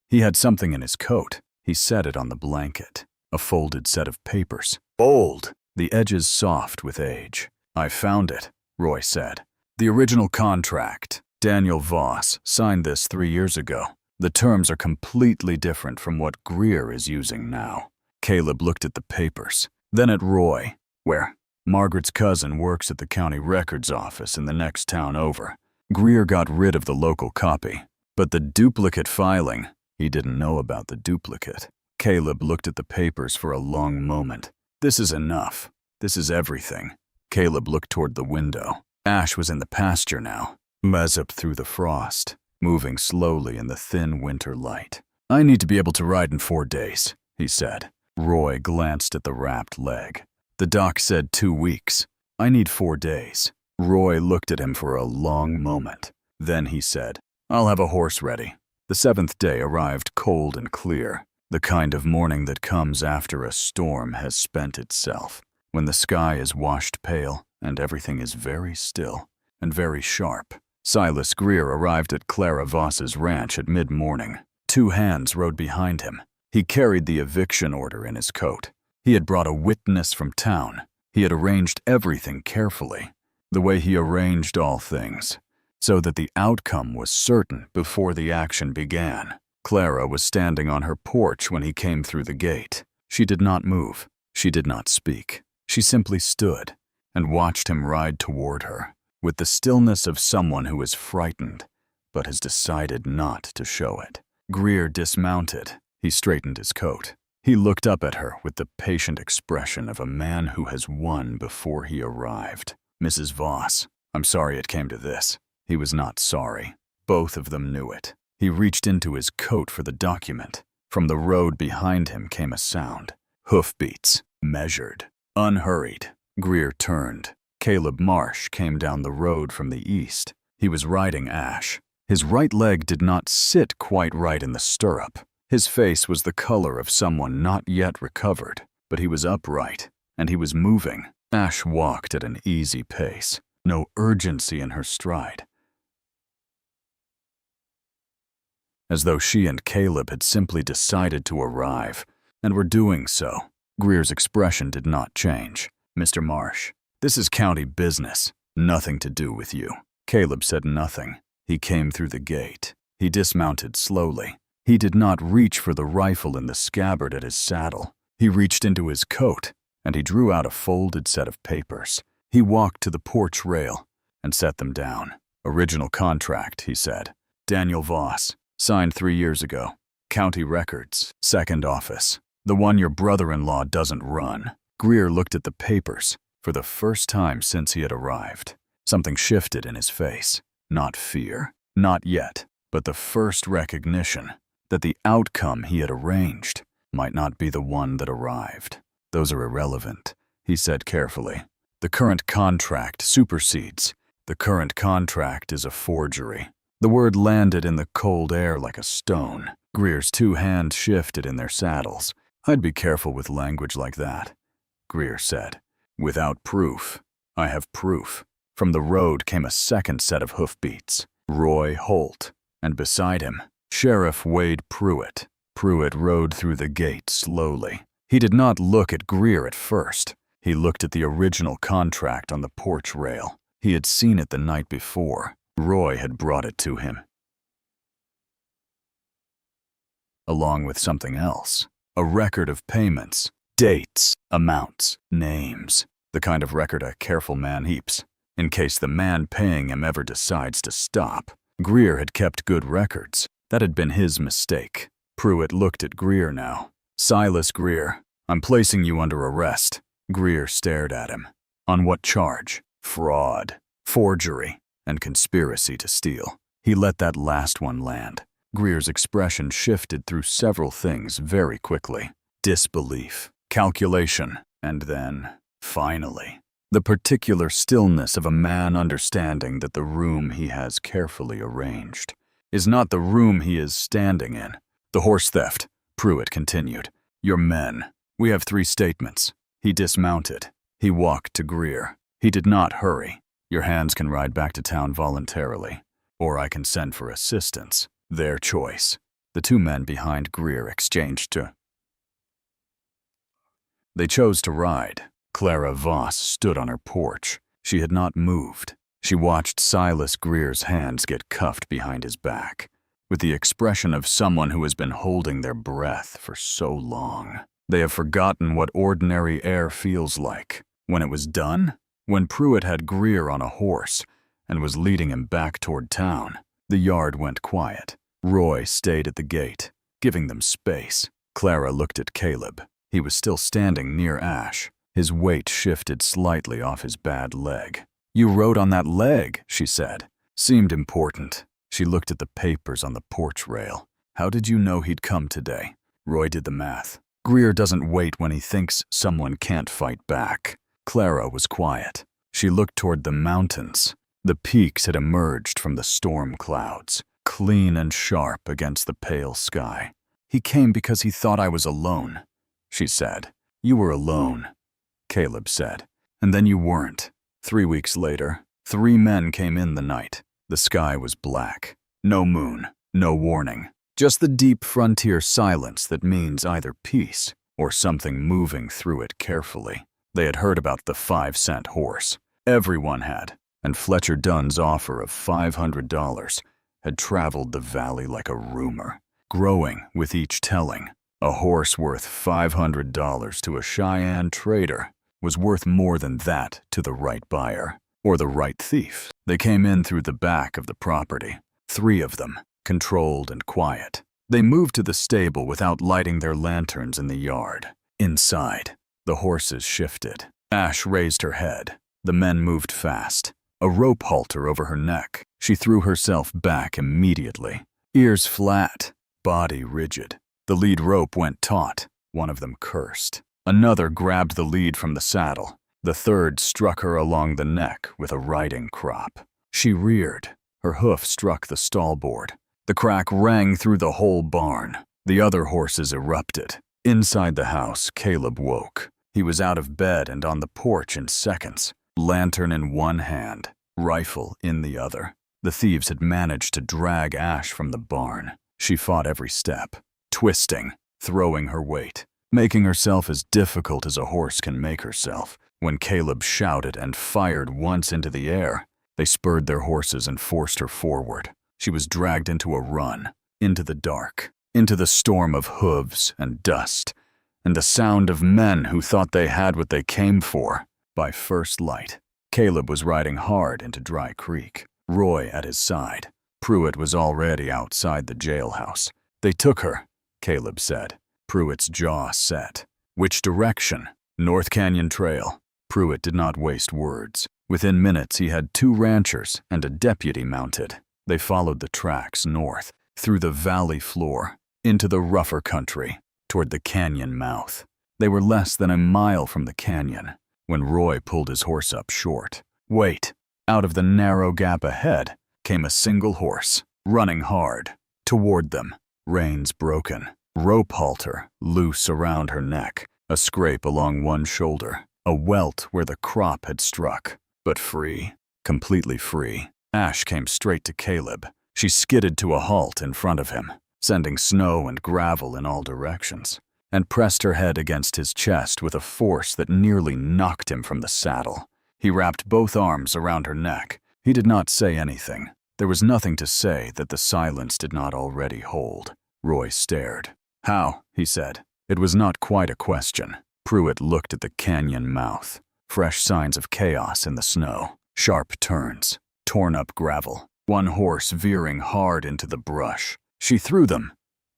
Speaker 1: He had something in his coat. He set it on the blanket. A folded set of papers. Old. The edges soft with age. "I found it," Roy said. "The original contract. Daniel Voss signed this 3 years ago. The terms are completely different from what Greer is using now." Caleb looked at the papers, then at Roy, where Margaret's cousin works at the county records office in the next town over. Greer got rid of the local copy, but the duplicate filing, he didn't know about the duplicate. Caleb looked at the papers for a long moment. "This is enough. This is everything." Caleb looked toward the window. Ash was in the pasture now, up through the frost, moving slowly in the thin winter light. "I need to be able to ride in 4 days, he said. Roy glanced at the wrapped leg. The doc said 2 weeks. "I need 4 days. Roy looked at him for a long moment. Then he said, "I'll have a horse ready." The 7th day arrived cold and clear, the kind of morning that comes after a storm has spent itself, when the sky is washed pale and everything is very still and very sharp. Silas Greer arrived at Clara Voss's ranch at mid-morning. 2 hands rode behind him. He carried the eviction order in his coat. He had brought a witness from town. He had arranged everything carefully, the way he arranged all things, so that the outcome was certain before the action began. Clara was standing on her porch when he came through the gate. She did not move. She did not speak. She simply stood and watched him ride toward her, with the stillness of someone who is frightened, but has decided not to show it. Greer dismounted. He straightened his coat. He looked up at her with the patient expression of a man who has won before he arrived. "Mrs. Voss, I'm sorry it came to this." He was not sorry. Both of them knew it. He reached into his coat for the document. From the road behind him came a sound. Hoofbeats, measured, unhurried. Greer turned. Caleb Marsh came down the road from the east. He was riding Ash. His right leg did not sit quite right in the stirrup. His face was the color of someone not yet recovered, but he was upright, and he was moving. Ash walked at an easy pace, no urgency in her stride, as though she and Caleb had simply decided to arrive, and were doing so. Greer's expression did not change. "Mr. Marsh, this is county business, nothing to do with you." Caleb said nothing. He came through the gate. He dismounted slowly. He did not reach for the rifle in the scabbard at his saddle. He reached into his coat, and he drew out a folded set of papers. He walked to the porch rail and set them down. "Original contract," he said. "Daniel Voss, signed 3 years ago. County records, 2nd office. The one your brother-in-law doesn't run." Greer looked at the papers for the first time since he had arrived. Something shifted in his face. Not fear, not yet, but the first recognition that the outcome he had arranged might not be the one that arrived. "Those are irrelevant," he said carefully. "The current contract supersedes. The current contract is a forgery. The word landed in the cold air like a stone. Greer's two hands shifted in their saddles. I'd be careful with language like that, Greer said. Without proof. I have proof. From the road came a second set of hoofbeats. Roy Holt, and beside him, Sheriff Wade Pruitt. Pruitt rode through the gate slowly. He did not look at Greer at first. He looked at the original contract on the porch rail. He had seen it the night before. Roy had brought it to him, along with something else. A record of payments, dates, amounts, names. The kind of record a careful man keeps, in case the man paying him ever decides to stop. Greer had kept good records. That had been his mistake. Pruitt looked at Greer now. Silas Greer, I'm placing you under arrest. Greer stared at him. On what charge? Fraud, forgery, and conspiracy to steal. He let that last one land. Greer's expression shifted through several things very quickly. Disbelief, calculation, and then, finally, the particular stillness of a man understanding that the room he has carefully arranged is not the room he is standing in. The horse theft, Pruitt continued. Your men. We have 3 statements. He dismounted. He walked to Greer. He did not hurry. Your hands can ride back to town voluntarily, or I can send for assistance. Their choice. The 2 men behind Greer exchanged They chose to ride. Clara Voss stood on her porch. She had not moved. She watched Silas Greer's hands get cuffed behind his back, with the expression of someone who has been holding their breath for so long. They have forgotten what ordinary air feels like. When it was done, when Pruitt had Greer on a horse and was leading him back toward town, the yard went quiet. Roy stayed at the gate, giving them space. Clara looked at Caleb. He was still standing near Ash. His weight shifted slightly off his bad leg. You rode on that leg, she said. Seemed important. She looked at the papers on the porch rail. How did you know he'd come today? Roy did the math. Greer doesn't wait when he thinks someone can't fight back. Clara was quiet. She looked toward the mountains. The peaks had emerged from the storm clouds, clean and sharp against the pale sky. He came because he thought I was alone, she said. You were alone, Caleb said. And then you weren't. 3 weeks later, 3 men came in the night. The sky was black. No moon, no warning. Just the deep frontier silence that means either peace or something moving through it carefully. They had heard about the 5-cent horse. Everyone had, and Fletcher Dunn's offer of $500 had traveled the valley like a rumor, growing with each telling. A horse worth $500 to a Cheyenne trader was worth more than that to the right buyer, or the right thief. They came in through the back of the property, 3 of them, controlled and quiet. They moved to the stable without lighting their lanterns in the yard. Inside, the horses shifted. Ash raised her head. The men moved fast. A rope halter over her neck. She threw herself back immediately. Ears flat, body rigid. The lead rope went taut. One of them cursed. Another grabbed the lead from the saddle. The third struck her along the neck with a riding crop. She reared. Her hoof struck the stallboard. The crack rang through the whole barn. The other horses erupted. Inside the house, Caleb woke. He was out of bed and on the porch in seconds. Lantern in one hand, rifle in the other. The thieves had managed to drag Ash from the barn. She fought every step, twisting, throwing her weight, making herself as difficult as a horse can make herself. When Caleb shouted and fired once into the air, they spurred their horses and forced her forward. She was dragged into a run, into the dark, into the storm of hooves and dust, and the sound of men who thought they had what they came for. By first light, Caleb was riding hard into Dry Creek, Roy at his side. Pruitt was already outside the jailhouse. They took her, Caleb said. Pruitt's jaw set. Which direction? North Canyon Trail. Pruitt did not waste words. Within minutes, he had 2 ranchers and a deputy mounted. They followed the tracks north, through the valley floor, into the rougher country, toward the canyon mouth. They were less than a mile from the canyon when Roy pulled his horse up short. Wait! Out of the narrow gap ahead came a single horse. running hard, toward them, reins broken, rope halter loose around her neck, a scrape along one shoulder, a welt where the crop had struck. But free, completely free. Ash came straight to Caleb. She skidded to a halt in front of him, sending snow and gravel in all directions, and pressed her head against his chest with a force that nearly knocked him from the saddle. He wrapped both arms around her neck. He did not say anything. There was nothing to say that the silence did not already hold. Roy stared. "How?" he said. It was not quite a question. Pruitt looked at the canyon mouth. Fresh signs of chaos in the snow. Sharp turns. Torn-up gravel. One horse veering hard into the brush. "She threw them,"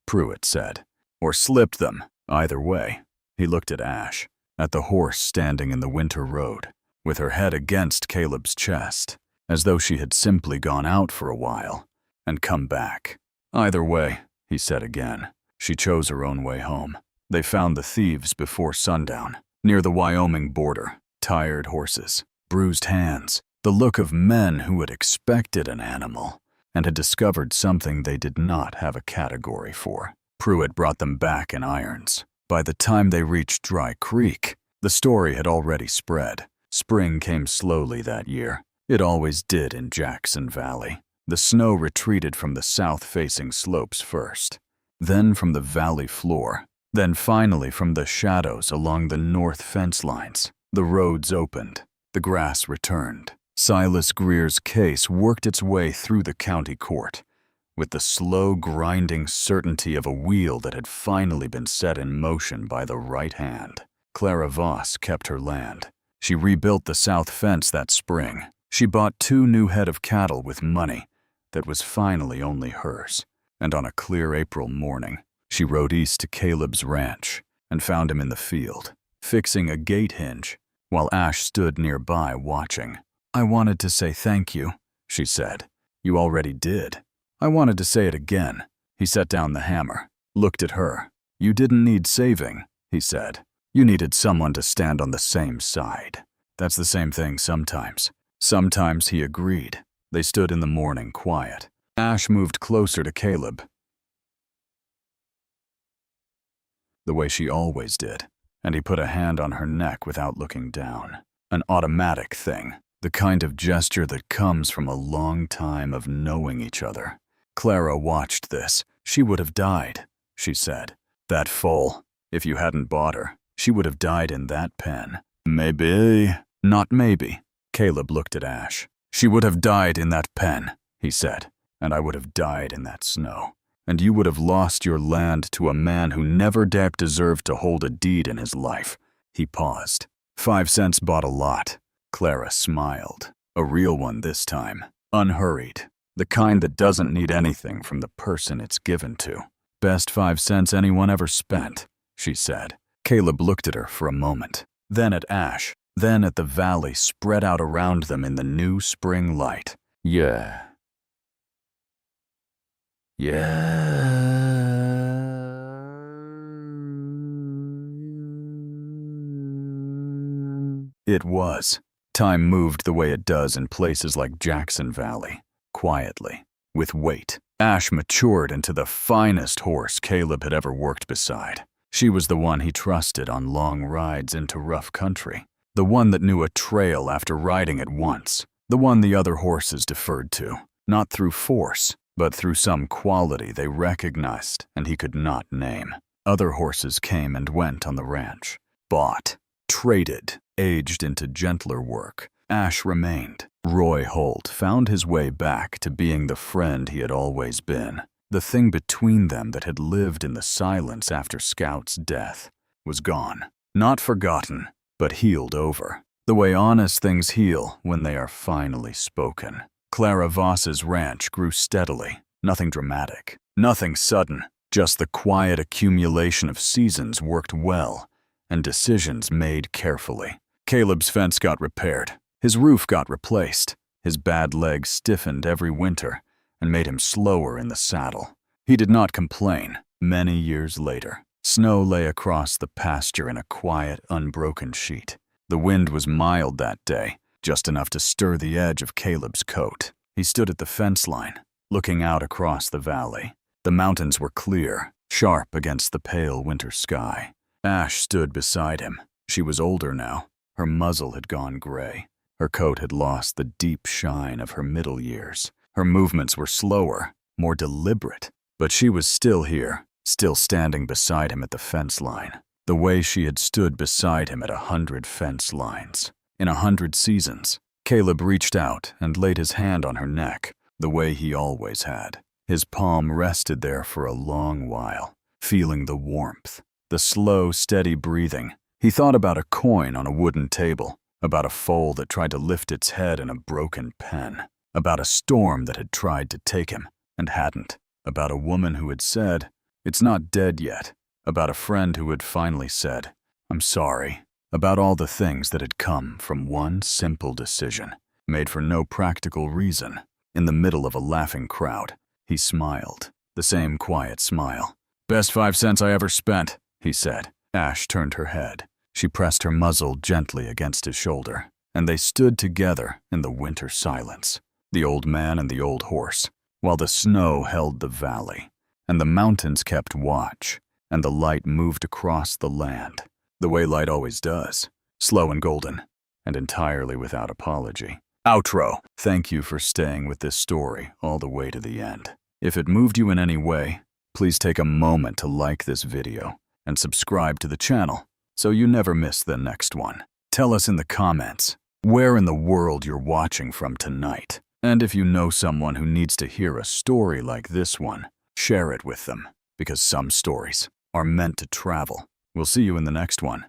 Speaker 1: Pruitt said. "Or slipped them. Either way." He looked at Ash, at the horse standing in the winter road, with her head against Caleb's chest, as though she had simply gone out for a while and come back. "Either way," he said again. She chose her own way home. They found the thieves before sundown, near the Wyoming border. Tired horses, bruised hands, the look of men who had expected an animal and had discovered something they did not have a category for. Pruitt brought them back in irons. By the time they reached Dry Creek, the story had already spread. Spring came slowly that year. It always did in Jackson Valley. The snow retreated from the south-facing slopes first, then from the valley floor, then finally from the shadows along the north fence lines. The roads opened. The grass returned. Silas Greer's case worked its way through the county court, with the slow, grinding certainty of a wheel that had finally been set in motion by the right hand. Clara Voss kept her land. She rebuilt the south fence that spring. She bought 2 new head of cattle with money that was finally only hers. And on a clear April morning, she rode east to Caleb's ranch and found him in the field, fixing a gate hinge, while Ash stood nearby watching. "I wanted to say thank you," she said. "You already did." "I wanted to say it again." He set down the hammer, looked at her. "You didn't need saving," he said. "You needed someone to stand on the same side." "That's the same thing sometimes." Sometimes he agreed. They stood in the morning quiet. Ash moved closer to Caleb, the way she always did, and he put a hand on her neck without looking down. An automatic thing, the kind of gesture that comes from a long time of knowing each other. Clara watched this. "She would have died," she said. "That foal, if you hadn't bought her, she would have died in that pen." "Maybe." "Not maybe." Caleb looked at Ash. "She would have died in that pen," he said, "and I would have died in that snow. And you would have lost your land to a man who never deserved to hold a deed in his life." He paused. 5 cents bought a lot. Clara smiled. A real one this time. Unhurried. The kind that doesn't need anything from the person it's given to. "Best 5 cents anyone ever spent," she said. Caleb looked at her for a moment, then at Ash, then at the valley spread out around them in the new spring light. Yeah. It was. Time moved the way it does in places like Jackson Valley. Quietly. With weight. Ash matured into the finest horse Caleb had ever worked beside. She was the one he trusted on long rides into rough country. The one that knew a trail after riding it once. The one the other horses deferred to. Not through force, but through some quality they recognized and he could not name. Other horses came and went on the ranch. Bought. Traded. Aged into gentler work. Ash remained. Roy Holt found his way back to being the friend he had always been. The thing between them that had lived in the silence after Scout's death was gone. Not forgotten, but healed over. The way honest things heal when they are finally spoken. Clara Voss's ranch grew steadily. Nothing dramatic. Nothing sudden. Just the quiet accumulation of seasons worked well and decisions made carefully. Caleb's fence got repaired. His roof got replaced. His bad legs stiffened every winter and made him slower in the saddle. He did not complain. Many years later, snow lay across the pasture in a quiet, unbroken sheet. The wind was mild that day, just enough to stir the edge of Caleb's coat. He stood at the fence line, looking out across the valley. The mountains were clear, sharp against the pale winter sky. Ash stood beside him. She was older now. Her muzzle had gone gray. Her coat had lost the deep shine of her middle years. Her movements were slower, more deliberate. But she was still here, still standing beside him at the fence line, the way she had stood beside him at 100 fence lines. In 100 seasons, Caleb reached out and laid his hand on her neck, the way he always had. His palm rested there for a long while, feeling the warmth, the slow, steady breathing. He thought about a coin on a wooden table, about a foal that tried to lift its head in a broken pen, about a storm that had tried to take him and hadn't, about a woman who had said, "It's not dead yet," about a friend who had finally said, "I'm sorry," about all the things that had come from one simple decision, made for no practical reason. In the middle of a laughing crowd, he smiled, the same quiet smile. "Best 5 cents I ever spent," he said. Ash turned her head. She pressed her muzzle gently against his shoulder, and they stood together in the winter silence, the old man and the old horse, while the snow held the valley, and the mountains kept watch, and the light moved across the land, the way light always does, slow and golden, and entirely without apology. Outro. Thank you for staying with this story all the way to the end. If it moved you in any way, please take a moment to like this video and subscribe to the channel so you never miss the next one. Tell us in the comments where in the world you're watching from tonight. And if you know someone who needs to hear a story like this one, share it with them, because some stories are meant to travel. We'll see you in the next one.